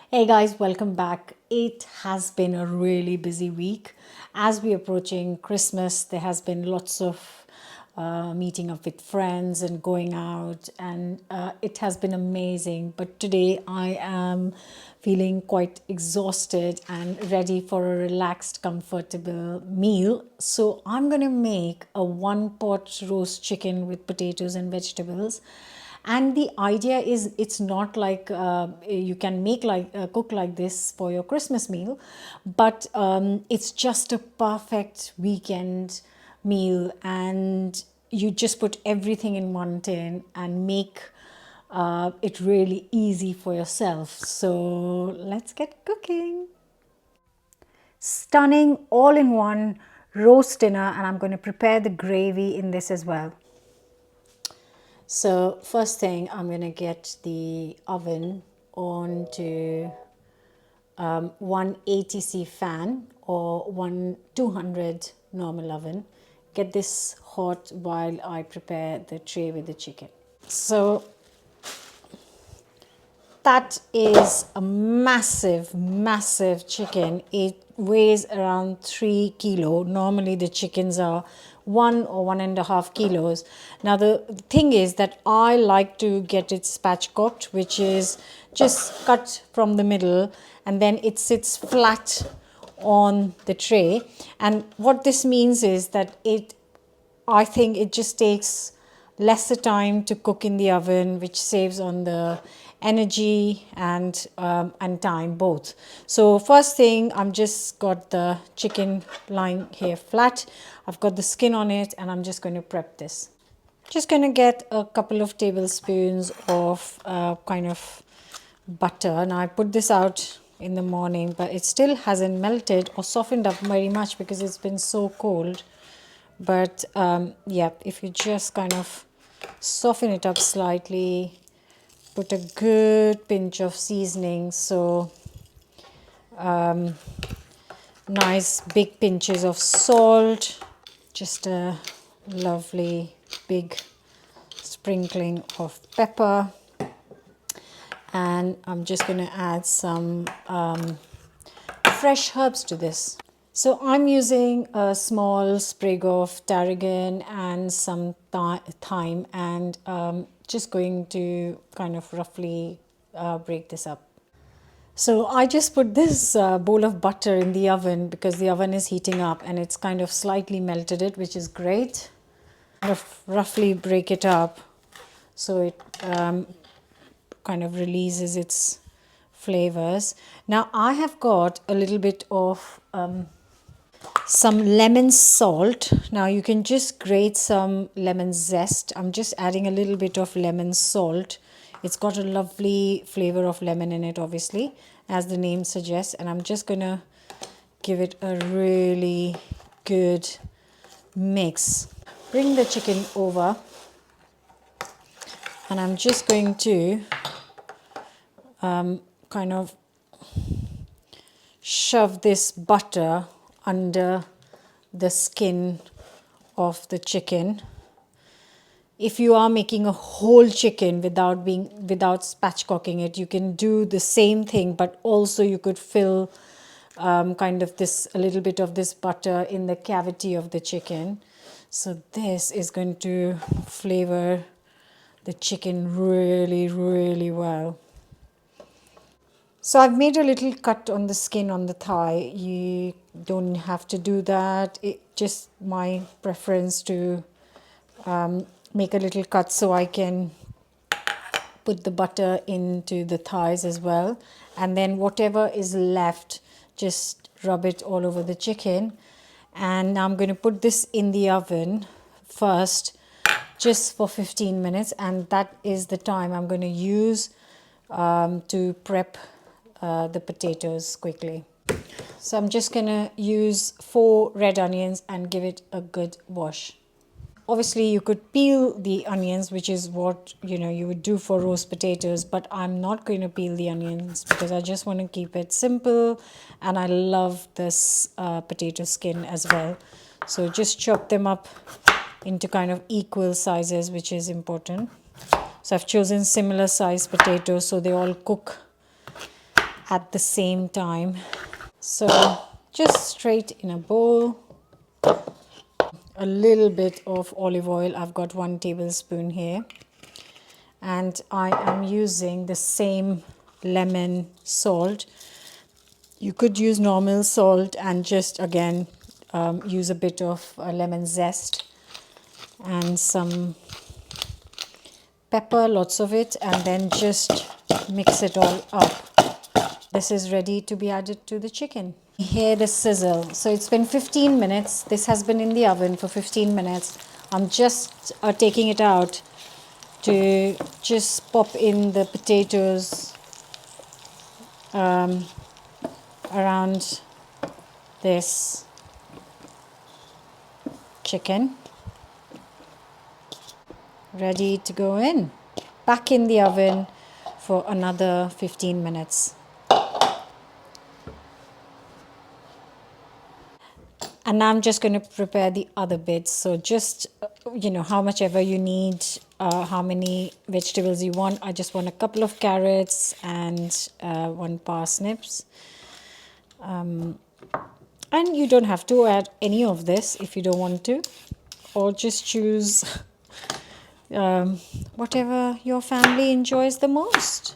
Hey guys, welcome back. It has been a really busy week. As we're approaching Christmas, there has been lots of meeting up with friends and going out, and it has been amazing. But today I am feeling quite exhausted and ready for a relaxed, comfortable meal. So I'm gonna make a one pot roast chicken with potatoes and vegetables. And the idea is it's not like you can make like cook like this for your Christmas meal, but it's just a perfect weekend meal, and you just put everything in one tin and make it really easy for yourself. So let's get cooking. Stunning all in one roast dinner, and I'm going to prepare the gravy in this as well. So first thing, I'm going to get the oven on to 180C fan or 200 normal oven. Get this hot while I prepare the tray with the chicken. So that is a massive chicken. It weighs around 3 kilo. Normally the chickens are 1 or 1.5 kilos. Now the thing is that I like to get it spatchcocked, which is just cut from the middle and then it sits flat on the tray. And what this means is that I think it just takes lesser time to cook in the oven, which saves on the energy and time both. So first thing, I'm just got the chicken lying here flat. I've got the skin on it, and I'm just going to prep this. Just going to get a couple of tablespoons of kind of butter. Now I put this out in the morning, but it still hasn't melted or softened up very much because it's been so cold. But yeah, if you just kind of soften it up slightly, put a good pinch of seasoning, so nice big pinches of salt, just a lovely big sprinkling of pepper, and I'm just going to add some fresh herbs to this. So I'm using a small sprig of tarragon and some thyme, and just going to kind of roughly break this up. So I just put this bowl of butter in the oven because the oven is heating up and it's kind of slightly melted it, which is great. Kind of roughly break it up so it kind of releases its flavors. Now I have got a little bit of some lemon salt. Now you can just grate some lemon zest. I'm just adding a little bit of lemon salt. It's got a lovely flavor of lemon in it, obviously, as the name suggests, and I'm just gonna give it a really good mix. Bring the chicken over, and I'm just going to kind of shove this butter under the skin of the chicken. If you are making a whole chicken without spatchcocking it, you can do the same thing, but also you could fill kind of a little bit of this butter in the cavity of the chicken. So this is going to flavor the chicken really well. So I've made a little cut on the skin on the thigh. You don't have to do that. It's just my preference to make a little cut so I can put the butter into the thighs as well. And then whatever is left, just rub it all over the chicken. And now I'm going to put this in the oven first, just for 15 minutes. And that is the time I'm going to use to prep the potatoes quickly. So I'm just going to use 4 red onions and give it a good wash. Obviously you could peel the onions, which is what you would do for roast potatoes, but I'm not going to peel the onions because I just want to keep it simple, and I love this potato skin as well. So just chop them up into kind of equal sizes, which is important. So I've chosen similar size potatoes so they all cook at the same time. So just straight in a bowl, a little bit of olive oil. I've got 1 tablespoon here. And I am using the same lemon salt. You could use normal salt and just again use a bit of lemon zest and some pepper, lots of it, and then just mix it all up. This is ready to be added to the chicken. Hear the sizzle. So it's been 15 minutes. This has been in the oven for 15 minutes. I'm just taking it out to just pop in the potatoes around this chicken. Ready to go in. Back in the oven for another 15 minutes. And now I'm just going to prepare the other bits. So just, how much ever you need, how many vegetables you want. I just want a couple of carrots and 1 parsnips. And you don't have to add any of this if you don't want to. Or just choose whatever your family enjoys the most.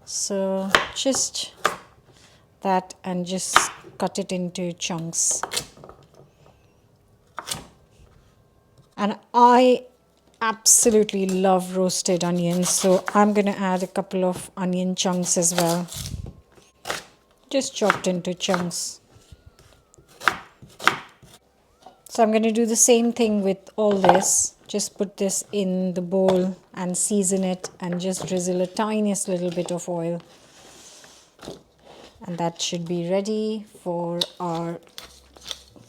So just that, and just cut it into chunks. And I absolutely love roasted onions, so I'm going to add a couple of onion chunks as well, just chopped into chunks. So I'm going to do the same thing with all this. Just put this in the bowl and season it and just drizzle a tiniest little bit of oil. And that should be ready for our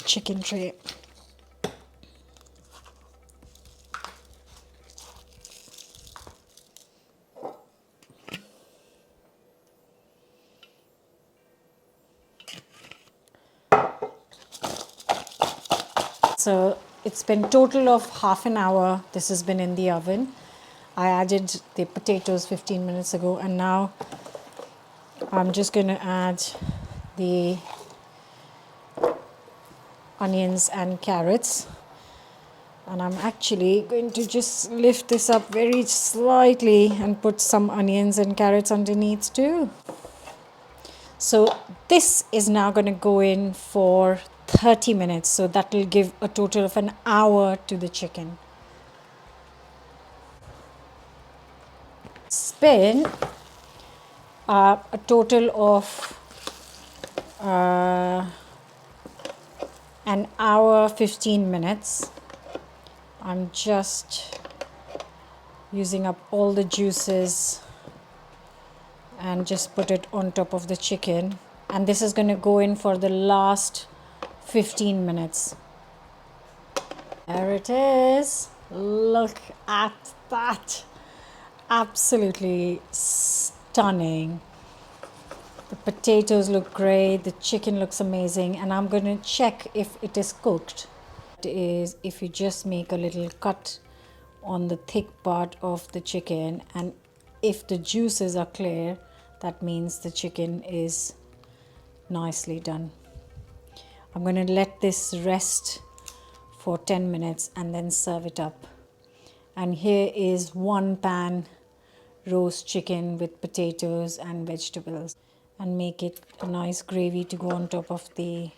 chicken tray. So it's been total of half an hour. This has been in the oven. I added the potatoes 15 minutes ago, and now I'm just going to add the onions and carrots. And I'm actually going to just lift this up very slightly and put some onions and carrots underneath too. So this is now going to go in for 30 minutes. So that will give a total of an hour to the chicken. It's been a total of an hour 15 minutes. I'm just using up all the juices and just put it on top of the chicken. And this is going to go in for the last 15 minutes. There it is. Look at that. Absolutely stunning. The potatoes look great. The chicken looks amazing. And I'm going to check if it is cooked. It is if you just make a little cut on the thick part of the chicken, and if the juices are clear, that means the chicken is nicely done. I'm going to let this rest for 10 minutes and then serve it up. And here is 1 pan roast chicken with potatoes and vegetables, and make it a nice gravy to go on top of the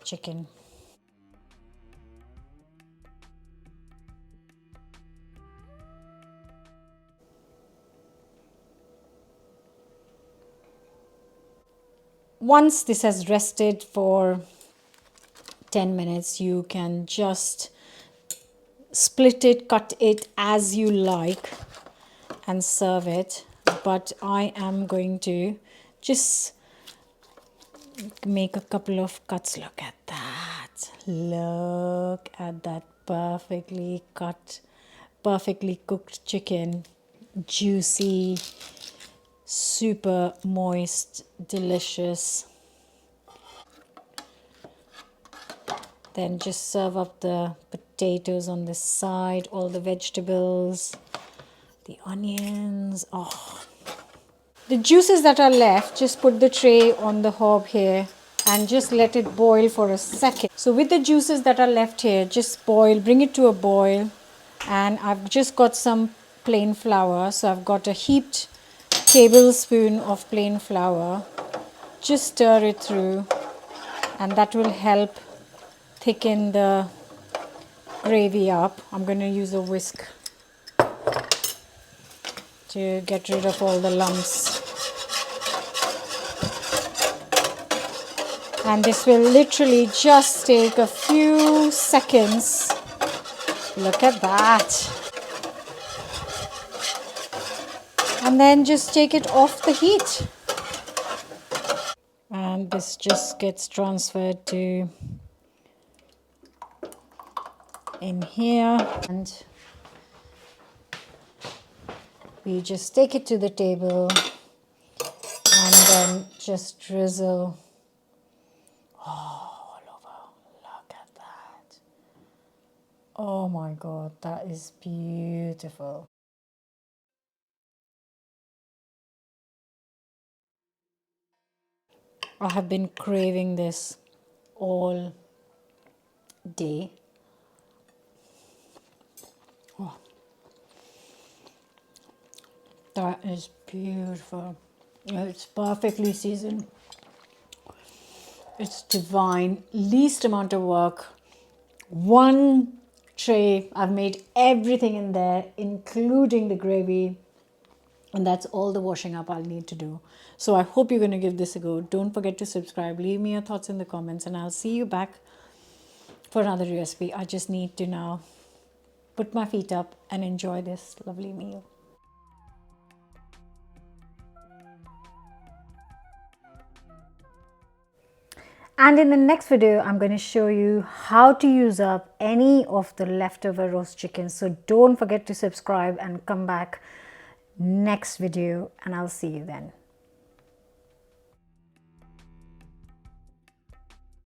chicken. Once this has rested for 10 minutes, you can just split it, cut it as you like, and serve it. But I am going to just make a couple of cuts. Look at that. Look at that perfectly cut, perfectly cooked chicken. Juicy, super moist, delicious. Then just serve up the potatoes on this side, all the vegetables, the onions. Oh, The juices that are left, just put the tray on the hob here and just let it boil for a second. So with the juices that are left here, just boil, bring it to a boil. And I've just got some plain flour. So I've got a heaped tablespoon of plain flour. Just stir it through, and that will help thicken the gravy up. I'm going to use a whisk to get rid of all the lumps. And this will literally just take a few seconds. Look at that. And then just take it off the heat. And this just gets transferred to in here. And we just take it to the table and then just drizzle all over. Look at that. Oh my God, that is beautiful. I have been craving this all day. Oh, that is beautiful. It's perfectly seasoned. It's divine. Least amount of work. One tray. I've made everything in there, including the gravy. And that's all the washing up I'll need to do. So I hope you're going to give this a go. Don't forget to subscribe. Leave me your thoughts in the comments, and I'll see you back for another recipe. I just need to now put my feet up and enjoy this lovely meal. And in the next video, I'm going to show you how to use up any of the leftover roast chicken. So don't forget to subscribe and come back next video, and I'll see you then.